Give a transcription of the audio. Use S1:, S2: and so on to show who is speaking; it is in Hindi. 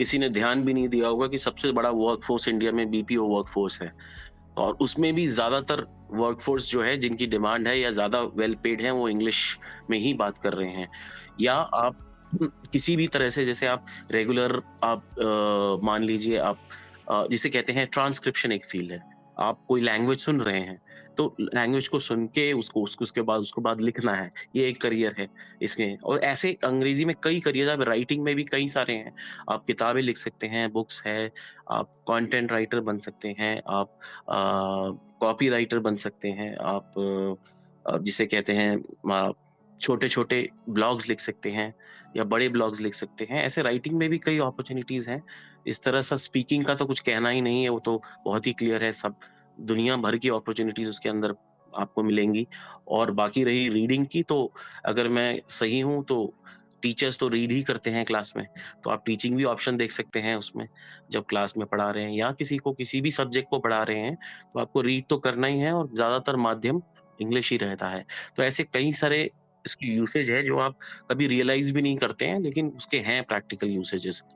S1: किसी ने ध्यान भी नहीं दिया होगा कि सबसे बड़ा वर्कफ़ोर्स इंडिया में बीपीओ वर्कफ़ोर्स है। और उसमें भी ज़्यादातर वर्कफ़ोर्स जो है जिनकी डिमांड है या ज़्यादा वेल पेड हैं, वो इंग्लिश में ही बात कर रहे हैं। या आप किसी भी तरह से जैसे आप रेगुलर आप मान लीजिए आप जिसे कहते हैं ट्रांसक्रिप्शन एक फ़ील्ड है। आप कोई लैंग्वेज सुन रहे हैं, तो लैंग्वेज को सुन के उसको बाद लिखना है, ये एक करियर है इसमें। और ऐसे अंग्रेज़ी में कई करियर अब राइटिंग में भी कई सारे हैं। आप किताबें लिख सकते हैं, बुक्स है, आप कंटेंट राइटर बन सकते हैं, आप कॉपीराइटर बन सकते हैं, आप जिसे कहते हैं छोटे-छोटे ब्लॉग्स लिख सकते हैं या बड़े ब्लॉग्स लिख सकते हैं। ऐसे राइटिंग में भी कई अपॉर्च्युनिटीज़ हैं। इस तरह से स्पीकिंग का तो कुछ कहना ही नहीं है, वो तो बहुत ही क्लियर है, सब दुनिया भर की अपॉर्च्युनिटीज़ उसके अंदर आपको मिलेंगी। और बाकी रही रीडिंग की, तो अगर मैं सही हूँ तो टीचर्स तो रीड ही करते हैं क्लास में, तो आप टीचिंग भी ऑप्शन देख सकते हैं उसमें। जब क्लास में पढ़ा रहे हैं या किसी को किसी भी सब्जेक्ट को पढ़ा रहे हैं, तो आपको रीड तो करना ही है और ज़्यादातर माध्यम इंग्लिश ही रहता है। तो ऐसे कई सारे इसकी यूसेज है जो आप कभी रियलाइज़ भी नहीं करते हैं, लेकिन उसके हैं प्रैक्टिकल यूसेजेस।